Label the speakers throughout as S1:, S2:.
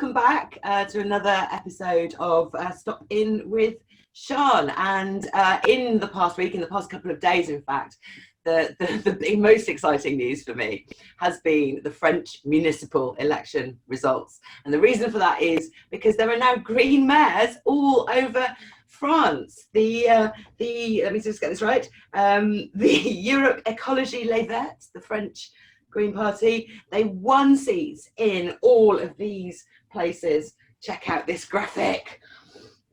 S1: welcome back to another episode of Stop In with Sian. And in the past week, in the past couple of days, in fact, the most exciting news for me has been the French municipal election results. And the reason for that is because there are now green mayors all over France. Let me just get this right, the Europe Écologie Les Verts, the French Green Party, they won seats in all of these places. Check out this graphic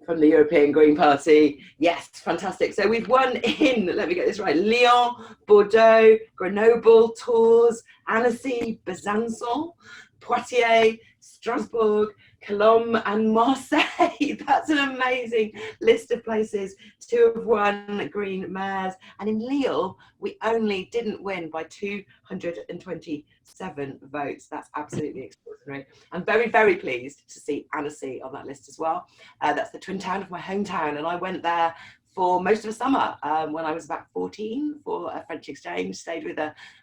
S1: from the European Green Party. Yes, fantastic. So we've won in, let me get this right, Lyon, Bordeaux, Grenoble, Tours, Annecy, Besançon, Poitiers, Strasbourg, Colombes and Marseille. That's an amazing list of places to have won green mayors. And in Lille, we only didn't win by 227 votes. That's absolutely extraordinary. I'm very, very pleased to see Annecy on that list as well. That's the twin town of my hometown, and I went there for most of the summer when I was about 14 for a French exchange, stayed with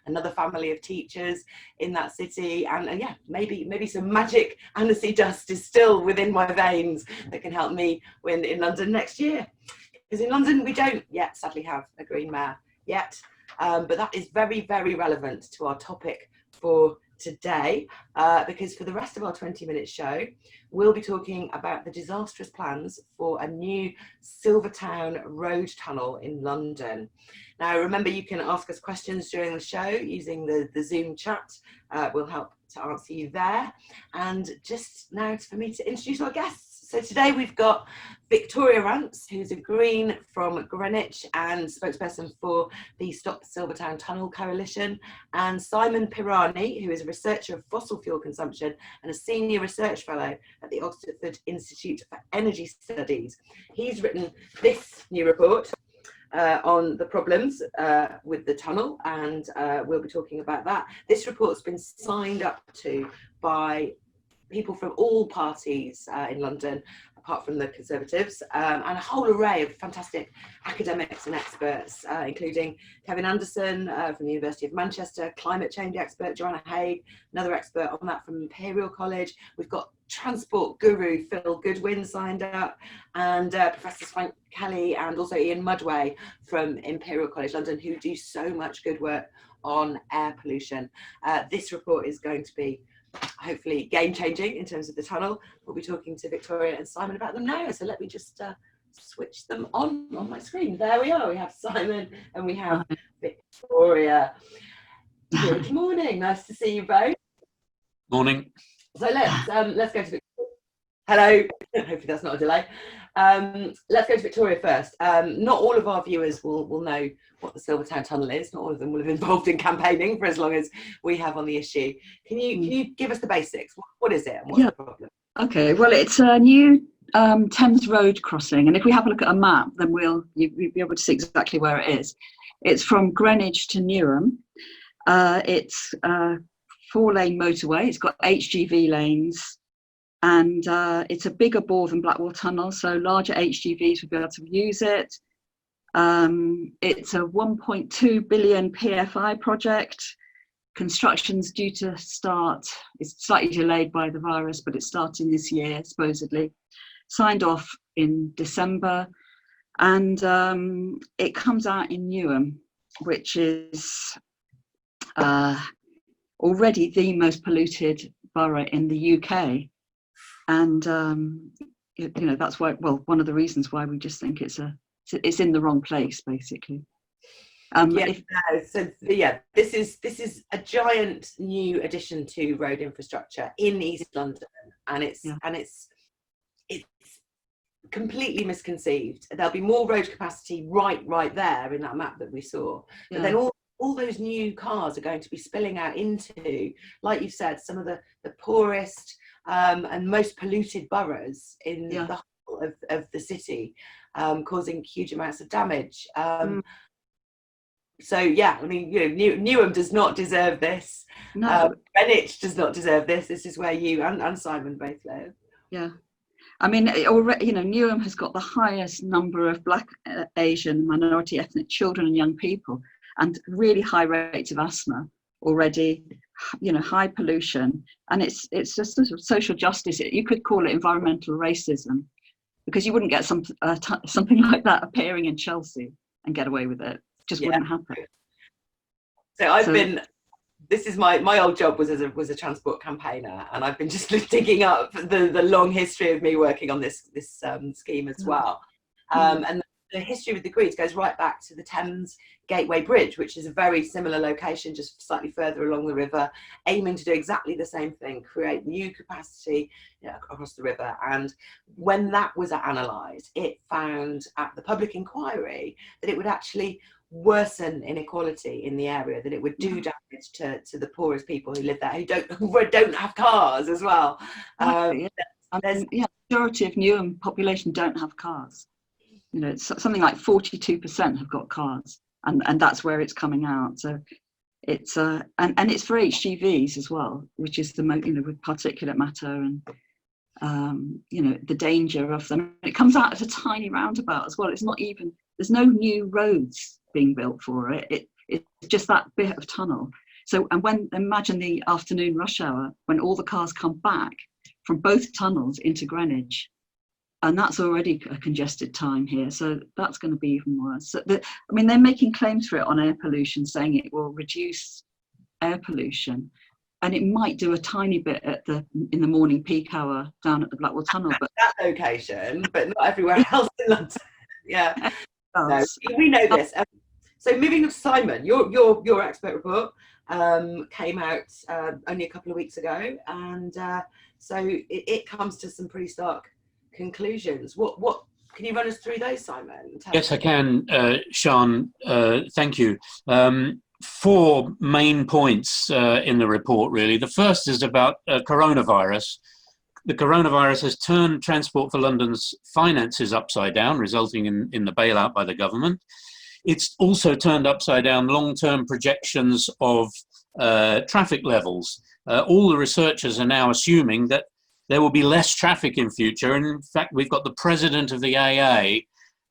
S1: another family of teachers in that city, and yeah, maybe some magic Annecy dust is still within my veins that can help me win in London next year. Because in London we don't yet sadly have a green mayor yet, but that is very, very relevant to our topic for today, because for the rest of our 20-minute show we'll be talking about the disastrous plans for a new Silvertown road tunnel in London. Now remember, you can ask us questions during the show using the Zoom chat. We'll help to answer you there. And just now it's for me to introduce our guests. So today we've got Victoria Rance, who's a Green from Greenwich and spokesperson for the Stop Silvertown Tunnel Coalition, and Simon Pirani, who is a researcher of fossil fuel consumption and a senior research fellow at the Oxford Institute for Energy Studies. He's written this new report on the problems with the tunnel, and we'll be talking about that. This report's been signed up to by people from all parties in London, apart from the Conservatives, and a whole array of fantastic academics and experts, including Kevin Anderson from the University of Manchester, climate change expert Joanna Haigh, another expert on that from Imperial College. We've got transport guru Phil Goodwin signed up, and Professors Frank Kelly and also Ian Mudway from Imperial College London, who do so much good work on air pollution. This report is going to be hopefully game-changing in terms of the tunnel. We'll be talking to Victoria and Simon about them now, so let me just switch them on my screen. There we are, we have Simon and we have Victoria. Good morning, nice to see you both.
S2: Morning.
S1: So let's go to Victoria. Hello, hopefully that's not a delay. Let's go to Victoria first. Not all of our viewers will know what the Silvertown Tunnel is. Not all of them will have been involved in campaigning for as long as we have on the issue. Can you give us the basics? What is it and what's the problem?
S3: Okay, well, it's a new Thames Road crossing, and if we have a look at a map, then you'll be able to see exactly where it is. It's from Greenwich to Newham. It's a 4-lane motorway. It's got HGV lanes. And it's a bigger bore than Blackwall Tunnel, so larger HGVs will be able to use it. It's a 1.2 billion PFI project. Construction's due to start, it's slightly delayed by the virus, but it's starting this year, supposedly. Signed off in December. And it comes out in Newham, which is already the most polluted borough in the UK. And that's why. Well, one of the reasons why we just think it's in the wrong place, basically.
S1: This is a giant new addition to road infrastructure in East London, and it's completely misconceived. There'll be more road capacity right there in that map that we saw, but then all those new cars are going to be spilling out into, like you said, some of the poorest and most polluted boroughs in the whole of the city, causing huge amounts of damage. So yeah, I mean, Newham does not deserve this.
S3: No.
S1: Greenwich does not deserve this. This is where you and Simon both live.
S3: Yeah. I mean, already, Newham has got the highest number of Black, Asian, minority ethnic children and young people, and really high rates of asthma already, high pollution, and it's just sort of social justice. You could call it environmental racism, because you wouldn't get something like that appearing in Chelsea and get away with it. Just wouldn't happen.
S1: So this is my old job was a transport campaigner, and I've been just digging up the long history of me working on this scheme as well. And the history with the Greens goes right back to the Thames Gateway Bridge, which is a very similar location, just slightly further along the river, aiming to do exactly the same thing, create new capacity across the river. And when that was analysed, it found at the public inquiry that it would actually worsen inequality in the area, that it would do damage to the poorest people who live there, who don't have cars as well.
S3: Majority of Newham population don't have cars. It's something like 42% have got cars, and that's where it's coming out. So it's and it's for HGVs as well, which is the with particulate matter and the danger of them. It comes out at a tiny roundabout as well. It's not even, there's no new roads being built for it. It's just that bit of tunnel. So, and imagine the afternoon rush hour when all the cars come back from both tunnels into Greenwich. And that's already a congested time here, so that's going to be even worse. So they're making claims for it on air pollution, saying it will reduce air pollution, and it might do a tiny bit in the morning peak hour down at the Blackwall Tunnel. But
S1: that location, but not everywhere else in London. Yeah, no, we know this. So moving on to Simon, your expert report came out only a couple of weeks ago, and so it comes to some pretty stark conclusions. What can you run us through those, Simon?
S2: Yes, I can, Sian. Thank you. 4 main points in the report, really. The first is about coronavirus. The coronavirus has turned Transport for London's finances upside down, resulting in the bailout by the government. It's also turned upside down long-term projections of traffic levels. All the researchers are now assuming that there will be less traffic in future. And in fact, we've got the president of the AA,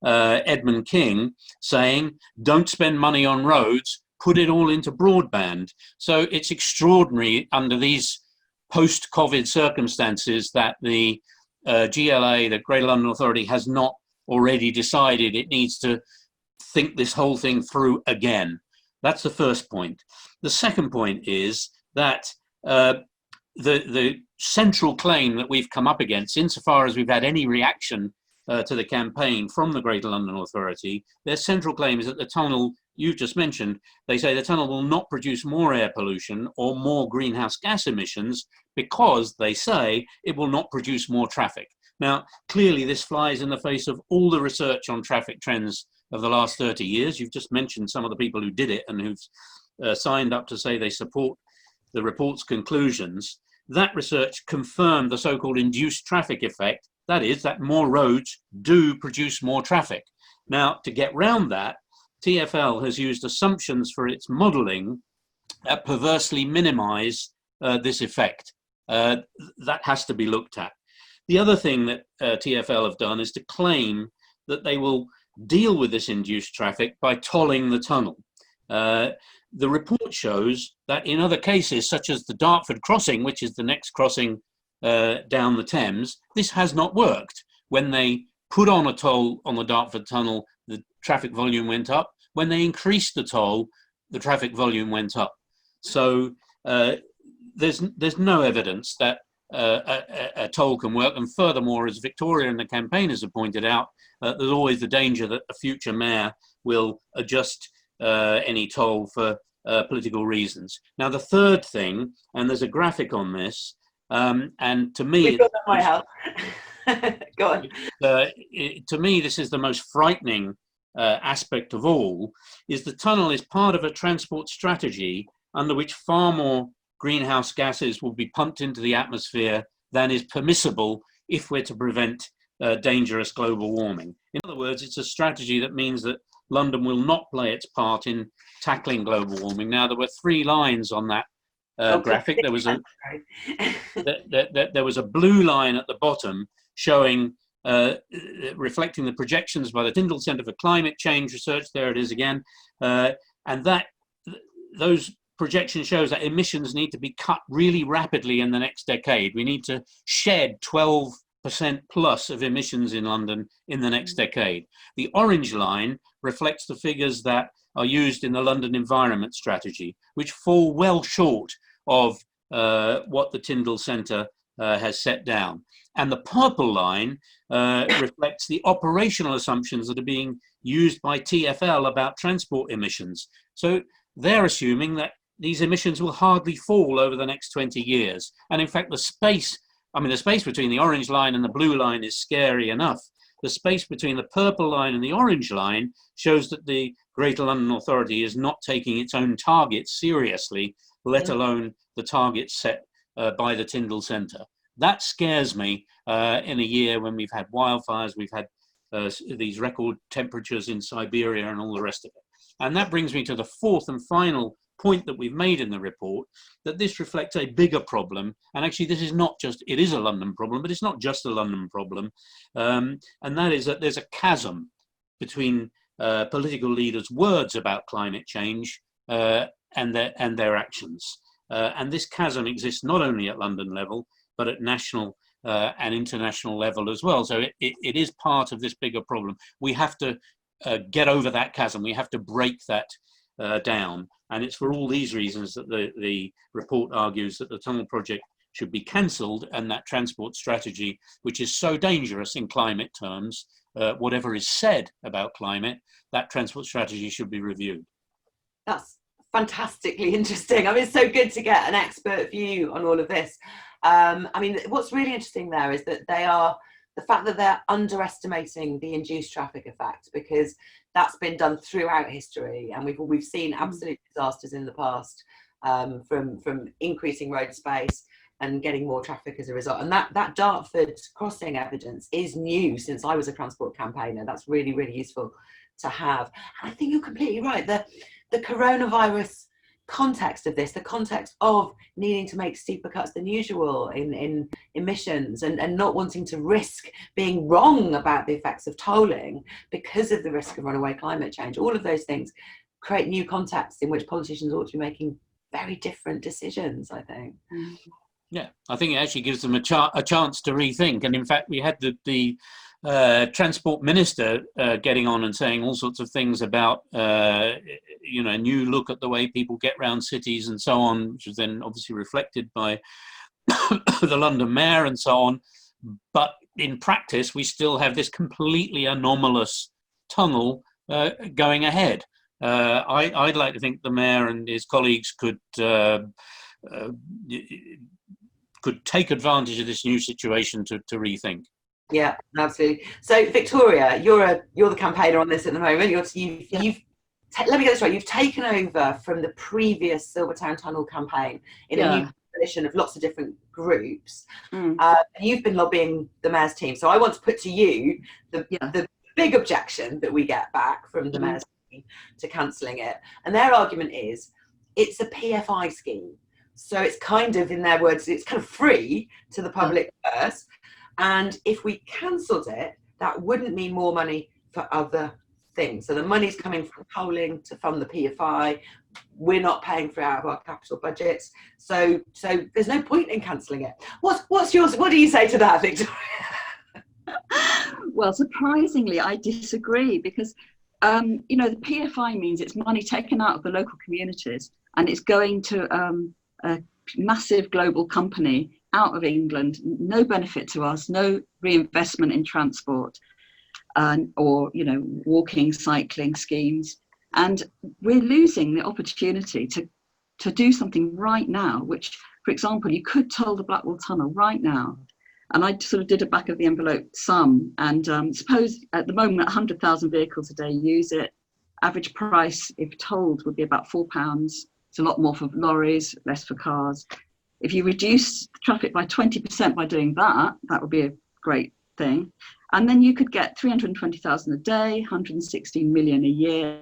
S2: Edmund King, saying, don't spend money on roads, put it all into broadband. So it's extraordinary under these post-COVID circumstances that the GLA, the Greater London Authority, has not already decided it needs to think this whole thing through again. That's the first point. The second point is that the central claim that we've come up against, insofar as we've had any reaction to the campaign from the Greater London Authority, their central claim is that the tunnel, you've just mentioned, they say the tunnel will not produce more air pollution or more greenhouse gas emissions because, they say, it will not produce more traffic. Now, clearly this flies in the face of all the research on traffic trends of the last 30 years. You've just mentioned some of the people who did it and who've signed up to say they support the report's conclusions. That research confirmed the so-called induced traffic effect. That is, that more roads do produce more traffic. Now, to get round that, TfL has used assumptions for its modelling that perversely minimise this effect. That has to be looked at. The other thing that TfL have done is to claim that they will deal with this induced traffic by tolling the tunnel. The report shows that in other cases, such as the Dartford crossing, which is the next crossing down the Thames, this has not worked. When they put on a toll on the Dartford tunnel, the traffic volume went up. When they increased the toll, the traffic volume went up. So there's no evidence that a toll can work. And furthermore, as Victoria and the campaigners have pointed out, there's always the danger that a future mayor will adjust any toll for political reasons. Now, the third thing, and there's a graphic on this, and to me,
S1: we've got that might help. Go on.
S2: To me, this is the most frightening aspect of all, is the tunnel is part of a transport strategy under which far more greenhouse gases will be pumped into the atmosphere than is permissible if we're to prevent dangerous global warming. In other words, it's a strategy that means that London will not play its part in tackling global warming. Now, there were 3 lines on that graphic. There was a blue line at the bottom showing, reflecting the projections by the Tyndall Centre for Climate Change Research. There it is again. And those projection shows that emissions need to be cut really rapidly in the next decade. We need to shed 12% plus of emissions in London in the next decade. The orange line reflects the figures that are used in the London Environment Strategy, which fall well short of what the Tyndall Centre has set down. And the purple line reflects the operational assumptions that are being used by TfL about transport emissions. So they're assuming that these emissions will hardly fall over the next 20 years. And in fact, the space between the orange line and the blue line is scary enough. The space between the purple line and the orange line shows that the Greater London Authority is not taking its own targets seriously, let alone the targets set by the Tyndall Centre. That scares me in a year when we've had wildfires, we've had these record temperatures in Siberia and all the rest of it. And that brings me to the fourth and final point that we've made in the report, that this reflects a bigger problem. And actually, this is not just, it is a London problem, but it's not just a London problem. And that is that there's a chasm between political leaders' words about climate change and their actions. And this chasm exists not only at London level, but at national and international level as well. So it is part of this bigger problem. We have to get over that chasm. We have to break that down. And it's for all these reasons that the report argues that the tunnel project should be cancelled, and that transport strategy, which is so dangerous in climate terms, whatever is said about climate, that transport strategy should be reviewed.
S1: That's fantastically interesting. I mean, it's so good to get an expert view on all of this. I mean, what's really interesting there is that the fact that they're underestimating the induced traffic effect, because that's been done throughout history, and we've seen absolute disasters in the past from increasing road space and getting more traffic as a result. And that Dartford crossing evidence is new since I was a transport campaigner. That's really, really useful to have. And I think you're completely right. The coronavirus context of this, the context of needing to make steeper cuts than usual in emissions, and not wanting to risk being wrong about the effects of tolling because of the risk of runaway climate change, all of those things create new contexts in which politicians ought to be making very different decisions, I think.
S2: Yeah, I think it actually gives them a chance to rethink. And in fact, we had the transport minister getting on and saying all sorts of things about, a new look at the way people get around cities and so on, which was then obviously reflected by the London mayor and so on. But in practice, we still have this completely anomalous tunnel going ahead. I'd like to think the mayor and his colleagues could take advantage of this new situation to rethink.
S1: Yeah, absolutely. So Victoria, you're the campaigner on this at the moment. Let me get this right. You've taken over from the previous Silvertown Tunnel campaign in a new coalition of lots of different groups. You've been lobbying the mayor's team. So I want to put to you the big objection that we get back from the mayor's team to cancelling it. And their argument is it's a PFI scheme. So it's kind of, in their words, it's kind of free to the public purse. And if we cancelled it, that wouldn't mean more money for other things. So the money's coming from tolling to fund the PFI. We're not paying for it out of our capital budgets. So there's no point in cancelling it. What's yours? What do you say to that, Victoria?
S3: Well, surprisingly, I disagree, because the PFI means it's money taken out of the local communities and it's going to a massive global company out of England, no benefit to us, no reinvestment in transport or walking, cycling schemes. And we're losing the opportunity to do something right now, which, for example, you could toll the Blackwall Tunnel right now. And I sort of did a back of the envelope sum, and suppose at the moment 100,000 vehicles a day use it. Average price, if tolled, would be about £4. It's a lot more for lorries, less for cars. If you reduce traffic by 20% by doing that, that would be a great thing. And then you could get 320,000 a day, 116 million a year.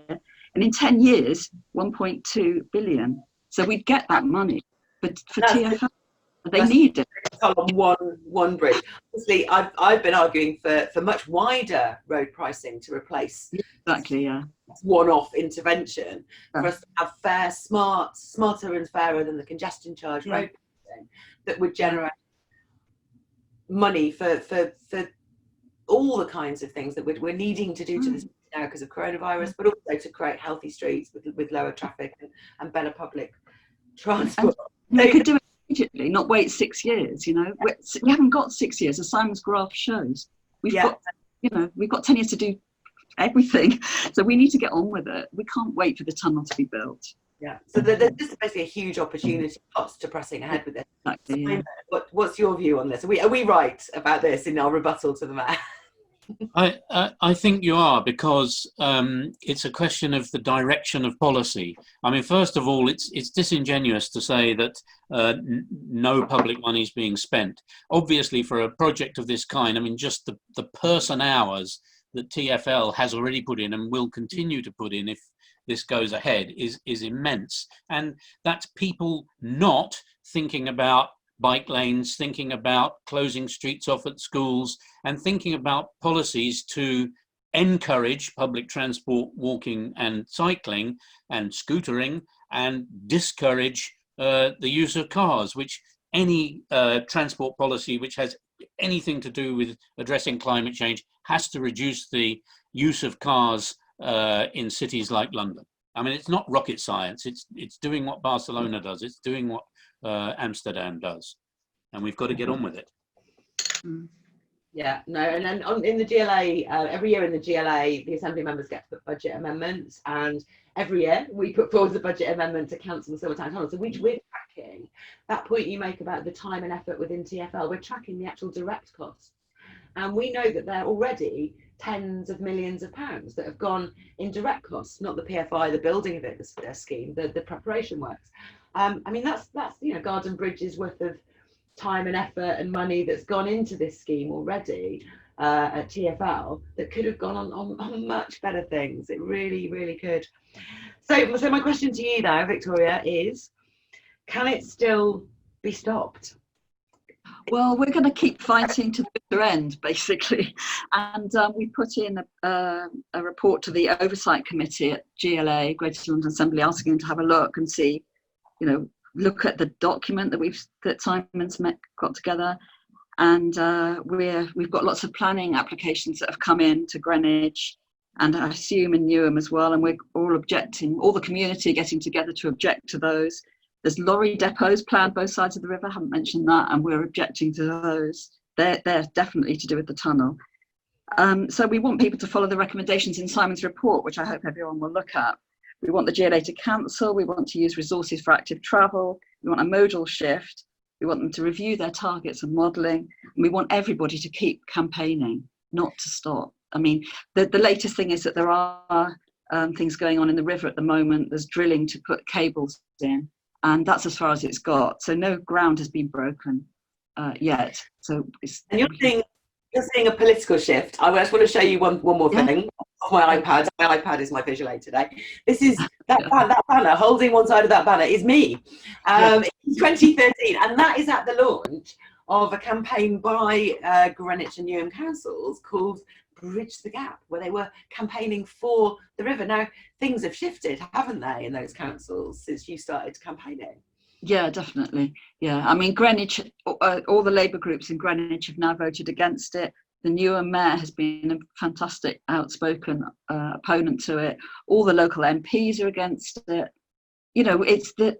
S3: And in 10 years, 1.2 billion. So we'd get that money for TfL. They need it.
S1: On one bridge. Obviously, I've been arguing for much wider road pricing to replace
S3: Exactly, yeah.
S1: one-off intervention, for us to have fair, smarter and fairer than the congestion charge road pricing that would generate money for all the kinds of things that we're needing to do to this now because of coronavirus, but also to create healthy streets with lower traffic and better public transport.
S3: And they could do it immediately, not wait 6 years. You know, we haven't got 6 years, as Simon's graph shows. We've got 10 years to do everything, so we need to get on with it. We can't wait for the tunnel to be built.
S1: Yeah, so there's just basically a huge opportunity cost to pressing ahead with this.
S3: Exactly,
S1: Simon, what's your view on this? Are we right about this in our rebuttal to the mayor?
S2: I think you are, because it's a question of the direction of policy. I mean, first of all, it's disingenuous to say that no public money is being spent. Obviously, for a project of this kind, I mean, just the person hours that TfL has already put in and will continue to put in if this goes ahead is immense. And that's people not thinking about bike lanes, thinking about closing streets off at schools, and thinking about policies to encourage public transport, walking and cycling and scootering, and discourage the use of cars, which any transport policy which has anything to do with addressing climate change has to reduce the use of cars in cities like London. I mean, it's not rocket science. It's doing what Barcelona does. It's doing what Amsterdam does, and we've got to get on with it.
S1: Yeah, no, and then in the GLA, every year in the GLA, the Assembly members get to put budget amendments, and every year we put forward the budget amendment to cancel the Silvertown Tunnel. So we're tracking that point you make about the time and effort within TfL. We're tracking the actual direct costs, and we know that there are already tens of millions of pounds that have gone in direct costs, not the PFI, the building of it, the scheme, the preparation works. I mean, that's Garden Bridge's worth of time and effort and money that's gone into this scheme already at TfL that could have gone on much better things. It really, really could. So my question to you now, Victoria, is, can it still be stopped?
S3: Well, we're going to keep fighting to the bitter end, basically. And we put in a report to the Oversight Committee at GLA, Greater London Assembly, asking them to have a look and see, look at the document that Simon's got together. And we've got lots of planning applications that have come in to Greenwich, and I assume in Newham as well. And we're all objecting, all the community getting together to object to those. There's lorry depots planned both sides of the river, haven't mentioned that, and we're objecting to those. They're definitely to do with the tunnel. So we want people to follow the recommendations in Simon's report, which I hope everyone will look at. We want the GLA to cancel, we want to use resources for active travel, we want a modal shift, we want them to review their targets and modelling, and we want everybody to keep campaigning, not to stop. I mean, the latest thing is that there are things going on in the river at the moment. There's drilling to put cables in, and that's as far as it's got. So no ground has been broken yet. So
S1: and you're seeing a political shift. I just want to show you one more thing. Off my iPad. My iPad is my visual aid today. This is that banner. Holding one side of that banner is me. In 2013, and that is at the launch of a campaign by Greenwich and Newham councils called Bridge the Gap, where they were campaigning for the river. Now, things have shifted, haven't they, in those councils since you started campaigning?
S3: Yeah, definitely. Yeah, I mean, Greenwich, all the Labour groups in Greenwich have now voted against it. The Newham mayor has been a fantastic, outspoken opponent to it. All the local MPs are against it. It's that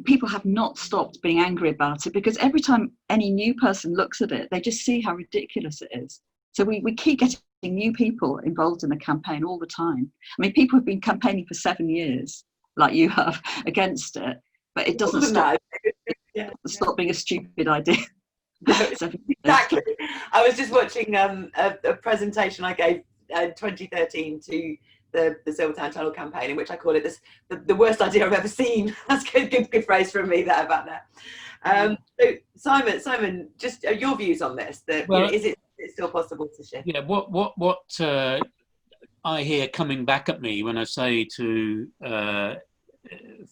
S3: people have not stopped being angry about it, because every time any new person looks at it, they just see how ridiculous it is. So we keep getting new people involved in the campaign all the time. I mean, people have been campaigning for 7 years, like you have, against it, but it doesn't stop being a stupid idea.
S1: Exactly. I was just watching a presentation I gave in 2013 to the Silvertown Tunnel campaign, in which I call it the worst idea I've ever seen. That's good phrase from me there about that. So Simon, just your views on this. Is it still possible to shift?
S2: Yeah. What I hear coming back at me when I say to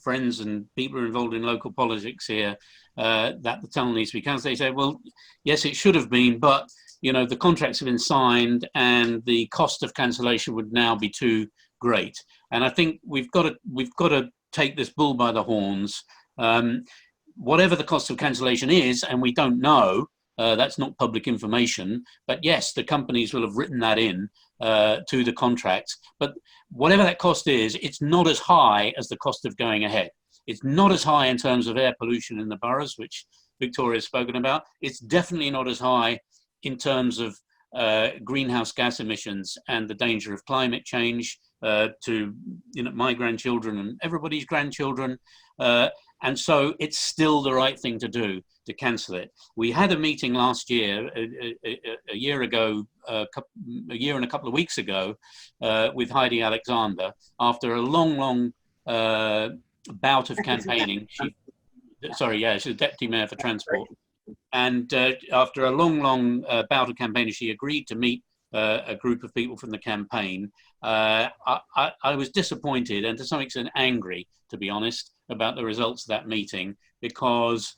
S2: friends and people who are involved in local politics here that the tunnel needs to be cancelled. They say, well, yes, it should have been, but you know, the contracts have been signed and the cost of cancellation would now be too great. And I think we've got to take this bull by the horns. Whatever the cost of cancellation is, and we don't know, that's not public information, but yes, the companies will have written that in to the contracts. But whatever that cost is, it's not as high as the cost of going ahead. It's not as high in terms of air pollution in the boroughs, which Victoria's spoken about. It's definitely not as high in terms of greenhouse gas emissions and the danger of climate change to my grandchildren and everybody's grandchildren. And so it's still the right thing to do to cancel it. We had a meeting last year, a year ago, a year and a couple of weeks ago, with Heidi Alexander after a long bout of campaigning. She's the Deputy Mayor for Transport. And after a long bout of campaigning, she agreed to meet a group of people from the campaign. I was disappointed and to some extent angry, to be honest, about the results of that meeting, because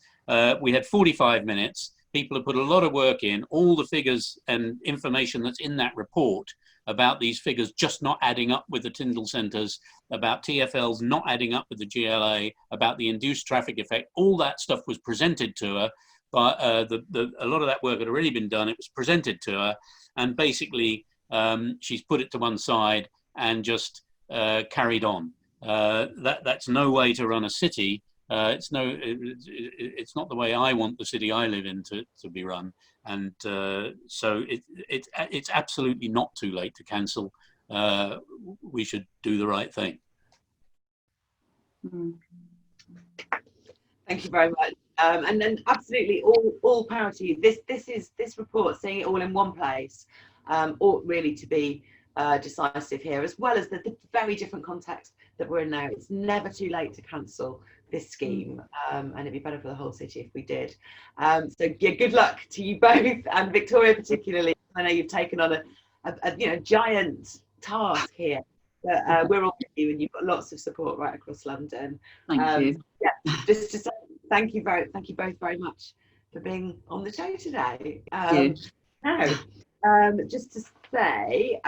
S2: we had 45 minutes. People have put a lot of work in, all the figures and information that's in that report about these figures just not adding up with the Tyndall centres, about TfLs not adding up with the GLA, about the induced traffic effect, all that stuff was presented to her. But a lot of that work had already been done. It was presented to her, and basically she's put it to one side and just carried on. That's no way to run a city. It's not the way I want the city I live in to be run. And so it's absolutely not too late to cancel. We should do the right thing.
S1: Thank you very much. And then absolutely all power to you. This report, seeing it all in one place, ought really to be decisive here, as well as the very different context that we're in now. It's never too late to cancel this scheme, and it'd be better for the whole city if we did. So yeah, good luck to you both, and Victoria particularly. I know you've taken on a giant task here, but we're all with you, and you've got lots of support right across London.
S3: Thank you.
S1: Yeah, just to say thank you both very much for being on the show today. Now, just to say,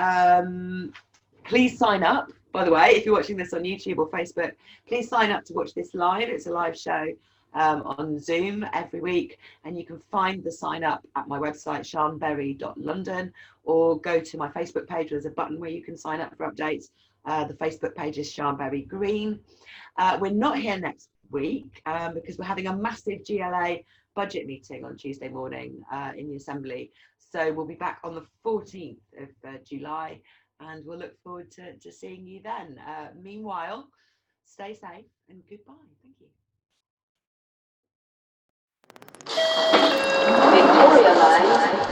S1: please sign up. By the way, if you're watching this on YouTube or Facebook, please sign up to watch this live. It's a live show on Zoom every week, and you can find the sign up at my website, sianberry.london, or go to my Facebook page. There's a button where you can sign up for updates. The Facebook page is Sian Berry Green. We're not here next week because we're having a massive GLA budget meeting on Tuesday morning in the Assembly. So we'll be back on the 14th of July, and we'll look forward to seeing you then. Meanwhile, stay safe and goodbye. Thank you. Victoria Line.